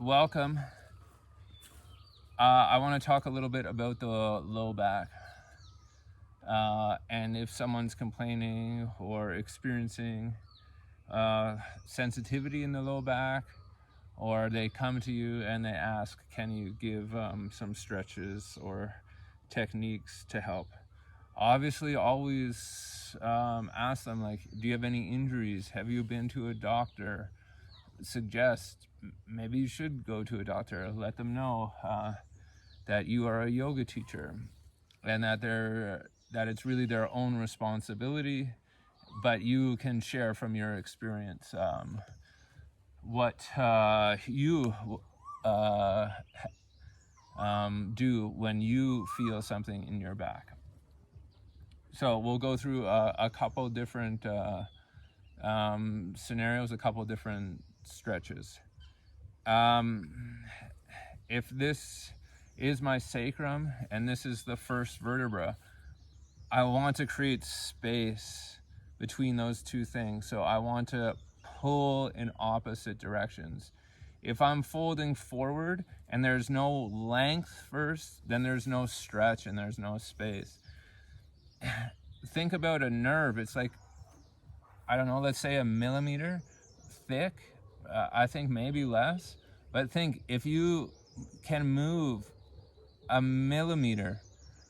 welcome. I want to talk a little bit about the low back. And if someone's complaining or experiencing sensitivity in the low back, or they come to you and they ask, can you give some stretches or techniques to help? Obviously, always ask them, like, do you have any injuries? Have you been to a doctor? Suggest maybe you should go to a doctor. Let them know that you are a yoga teacher and that it's really their own responsibility, but you can share from your experience what you do when you feel something in your back. So we'll go through a couple different scenarios, a couple different stretches. If this is my sacrum and this is the first vertebra, I want to create space between those two things. So I want to pull in opposite directions. If I'm folding forward and there's no length first, then there's no stretch and there's no space. Think about a nerve. It's like, I don't know, let's say a millimeter thick. I think maybe less. But think, if you can move a millimeter,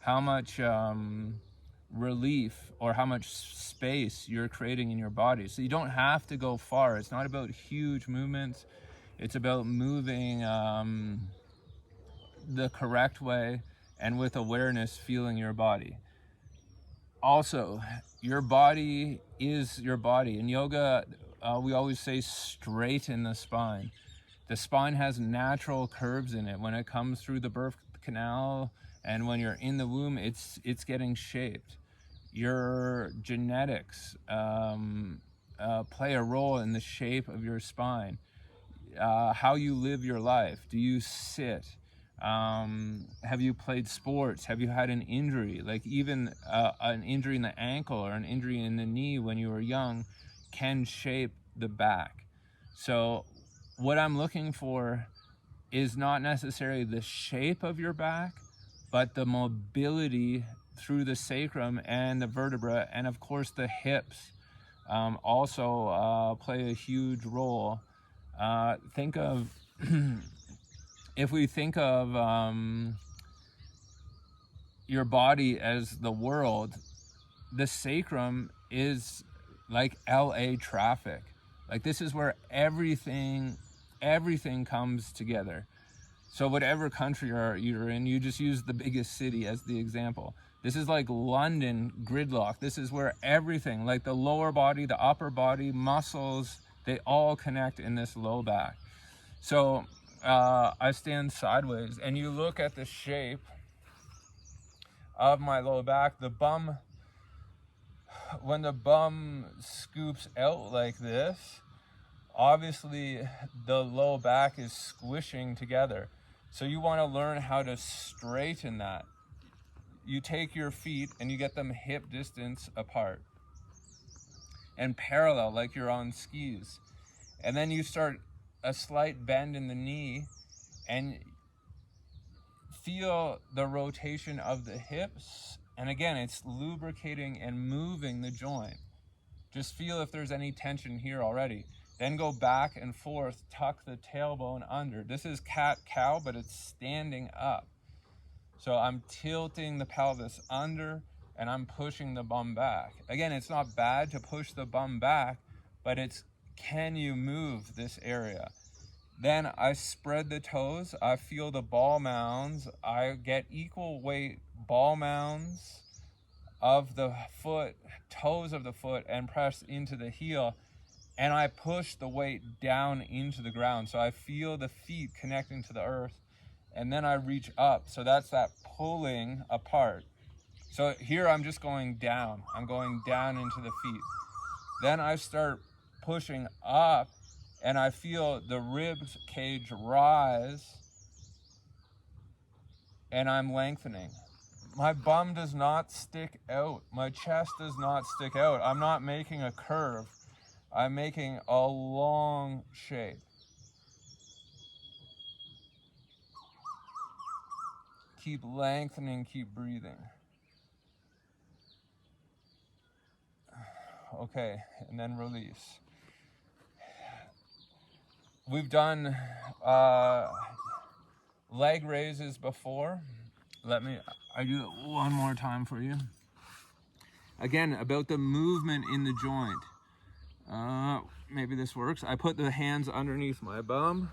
how much relief or how much space you're creating in your body. So you don't have to go far. It's not about huge movements. It's about moving the correct way and with awareness, feeling your body. Also, your body is your body. In yoga, we always say straighten the spine. The spine has natural curves in it. When it comes through the birth canal and when you're in the womb, it's getting shaped. Your genetics play a role in the shape of your spine. How you live your life. Do you sit? Have you played sports? Have you had an injury? Like even an injury in the ankle or an injury in the knee when you were young can shape the back. So what I'm looking for is not necessarily the shape of your back, but the mobility through the sacrum and the vertebra, and of course the hips also play a huge role. Think of if we think of your body as the world, the sacrum is like LA traffic. Like this is where everything comes together. So whatever country you're in, you just use the biggest city as the example. This is like London gridlock. This is where everything, like the lower body, the upper body, muscles, they all connect in this low back. So I stand sideways and you look at the shape of my low back. The bum, when the bum scoops out like this, obviously the low back is squishing together. So you want to learn how to straighten that. You take your feet and you get them hip distance apart and parallel, like you're on skis. And then you start a slight bend in the knee and feel the rotation of the hips. And again, it's lubricating and moving the joint. Just feel if there's any tension here already. Then go back and forth, tuck the tailbone under. This is cat-cow, but it's standing up. So I'm tilting the pelvis under and I'm pushing the bum back. Again, it's not bad to push the bum back, but it's, can you move this area? Then I spread the toes. I feel the ball mounds. I get equal weight ball mounds of the foot, toes of the foot, and press into the heel. And I push the weight down into the ground. So I feel the feet connecting to the earth. And then I reach up. So that's that pulling apart. So here I'm just going down. I'm going down into the feet. Then I start pushing up and I feel the ribs cage rise and I'm lengthening. My bum does not stick out. My chest does not stick out. I'm not making a curve. I'm making a long shape. Keep lengthening, keep breathing. Okay, and then release. We've done leg raises before. I do it one more time for you. Again, about the movement in the joint. Maybe this works. I put the hands underneath my bum.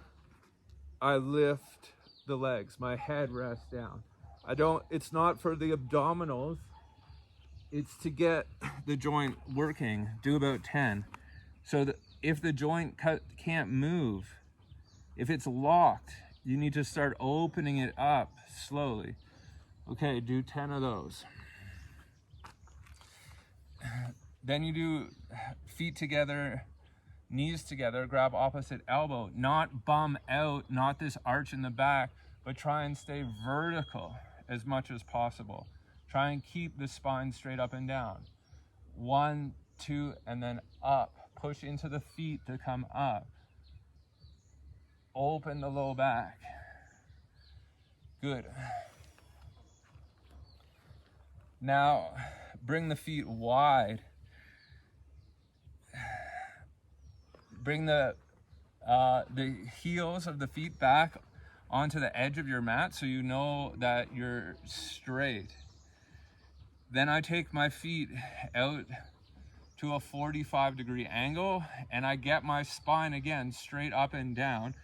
I lift the legs. My head rests down. It's not for the abdominals. It's to get the joint working. Do about 10. So that if the joint can't move, if it's locked, you need to start opening it up slowly. Okay, do 10 of those. Then you do feet together, knees together, grab opposite elbow, not bum out, not this arch in the back, but try and stay vertical as much as possible. Try and keep the spine straight up and down. 1, 2, and then up. Push into the feet to come up. Open the low back. Good. Now, bring the feet wide. Bring the heels of the feet back onto the edge of your mat so you know that you're straight. Then I take my feet out to a 45-degree angle and I get my spine again straight up and down.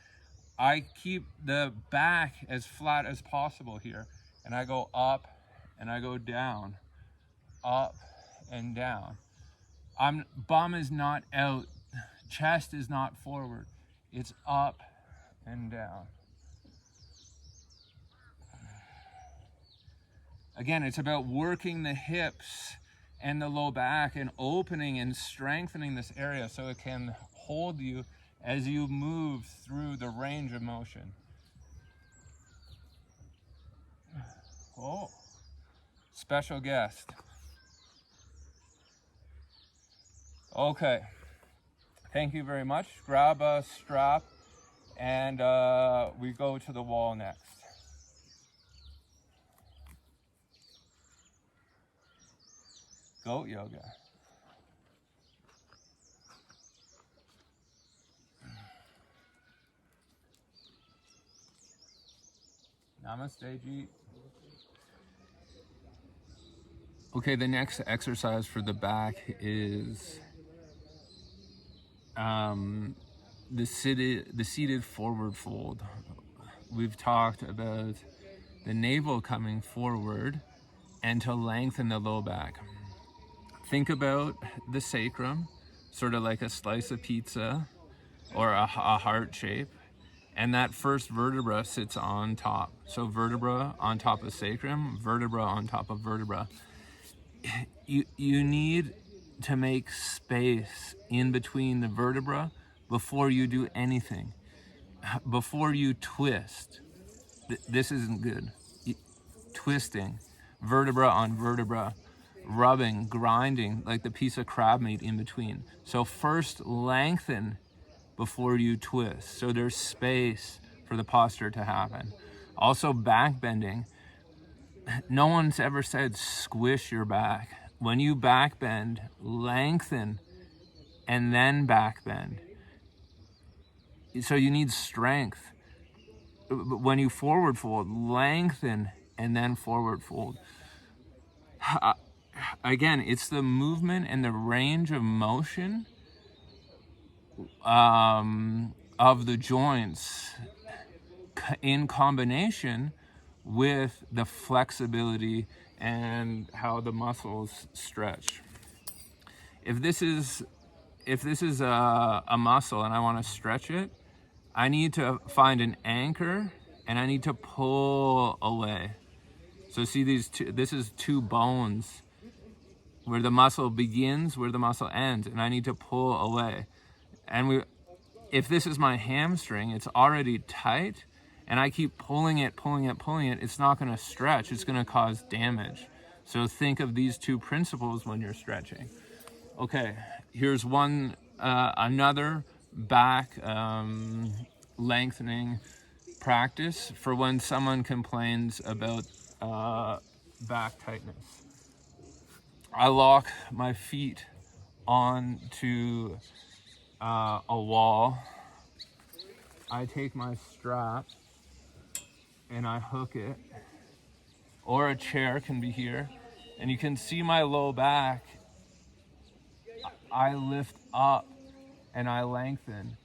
I keep the back as flat as possible here, and I go up and I go down, up and down. Bum is not out, chest is not forward, it's up and down. Again, it's about working the hips and the low back and opening and strengthening this area so it can hold you as you move through the range of motion. Oh, special guest. Okay, thank you very much. Grab a strap and we go to the wall next. Goat yoga. Namaste, Ji. Okay, the next exercise for the back is the seated forward fold. We've talked about the navel coming forward and to lengthen the low back. Think about the sacrum, sort of like a slice of pizza or a heart shape, and that first vertebra sits on top. So vertebra on top of sacrum, vertebra on top of vertebra. You need to make space in between the vertebra before you do anything. Before you twist, this isn't good. Twisting, vertebra on vertebra, rubbing, grinding like the piece of crab meat in between. So first lengthen before you twist. So there's space for the posture to happen. Also back bending. No one's ever said squish your back. When you back bend, lengthen and then back bend. So you need strength. When you forward fold, lengthen and then forward fold. Again, it's the movement and the range of motion of the joints in combination with the flexibility and how the muscles stretch. If this is a muscle and I want to stretch it, I need to find an anchor and I need to pull away. So see this is two bones where the muscle begins, where the muscle ends, and I need to pull away. And if this is my hamstring, it's already tight, and I keep pulling it, it's not gonna stretch, it's gonna cause damage. So think of these two principles when you're stretching. Okay, here's another back lengthening practice for when someone complains about back tightness. I lock my feet onto a wall. I take my strap and I hook it, or a chair can be here, and you can see my low back. I lift up and I lengthen,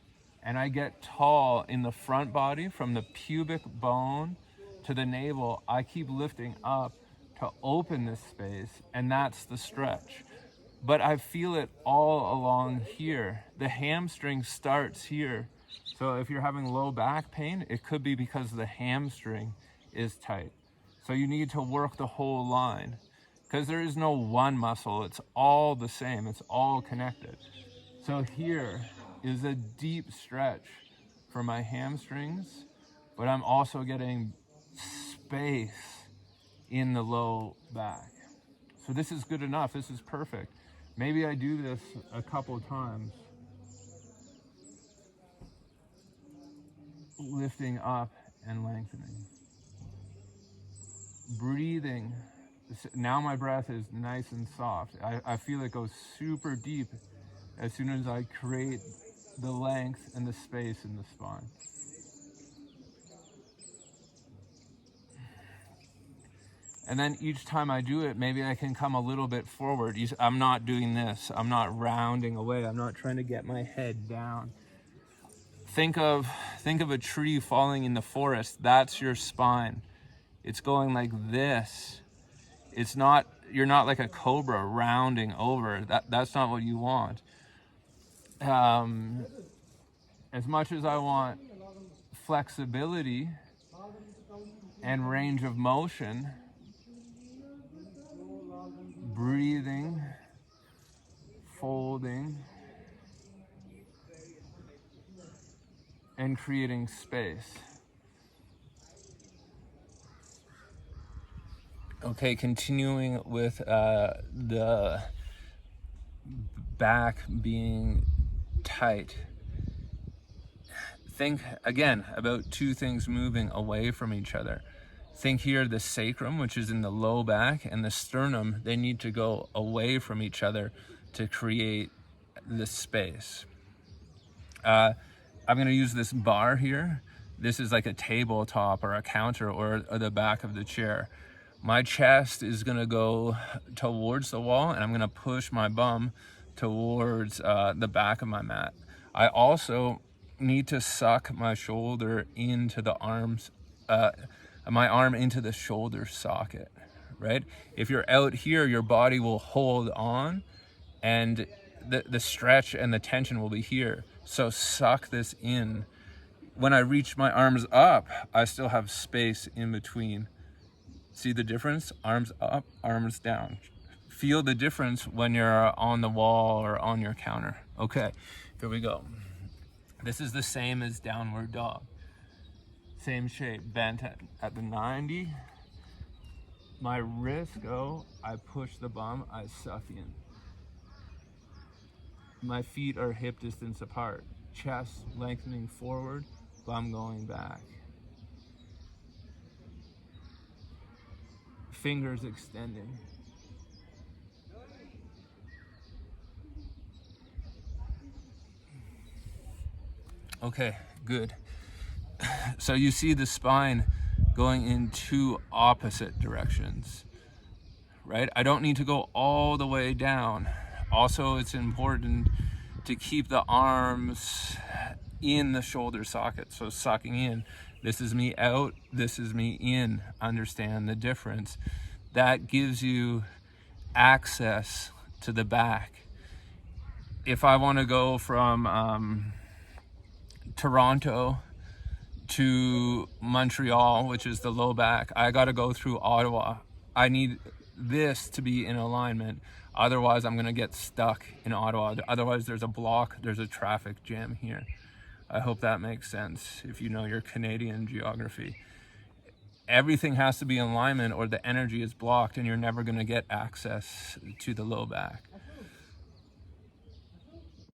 and I get tall in the front body from the pubic bone to the navel. I keep lifting up to open this space, and that's the stretch. But I feel it all along here. The hamstring starts here. So if you're having low back pain, it could be because the hamstring is tight. So you need to work the whole line, because there is no one muscle. It's all the same. It's all connected. So here is a deep stretch for my hamstrings, but I'm also getting space in the low back. So this is good enough. This is perfect. Maybe I do this a couple times. Lifting up and lengthening. Breathing. Now my breath is nice and soft. I feel it goes super deep as soon as I create the length and the space in the spine. And then each time I do it, maybe I can come a little bit forward. I'm not doing this. I'm not rounding away. I'm not trying to get my head down. Think of a tree falling in the forest. That's your spine. It's going like this. It's not, you're not like a cobra rounding over. That's not what you want. As much as I want flexibility and range of motion, breathing, folding, and creating space. Okay, continuing with the back being tight. Think again about two things moving away from each other. Think here, the sacrum, which is in the low back, and the sternum, they need to go away from each other to create the space. I'm gonna use this bar here. This is like a tabletop or a counter or the back of the chair. My chest is gonna go towards the wall, and I'm gonna push my bum towards the back of my mat. I also need to suck my shoulder into the arms, my arm into the shoulder socket, right? If you're out here, your body will hold on, and the stretch and the tension will be here. So suck this in. When I reach my arms up, I still have space in between. See the difference? Arms up, arms down. Feel the difference when you're on the wall or on your counter. Okay, here we go. This is the same as downward dog. Same shape, bent at the 90. My wrists go, I push the bum, I suck in. My feet are hip distance apart. Chest lengthening forward, bum going back. Fingers extending. Okay, good. So you see the spine going in two opposite directions, right? I don't need to go all the way down. Also, it's important to keep the arms in the shoulder socket. So sucking in, this is me out, this is me in. Understand the difference. That gives you access to the back. If I want to go from Toronto to Montreal, which is the low back, I got to go through Ottawa. I need this to be in alignment. Otherwise, I'm going to get stuck in Ottawa. Otherwise, there's a block, there's a traffic jam here. I hope that makes sense if you know your Canadian geography. Everything has to be in alignment or the energy is blocked and you're never going to get access to the low back.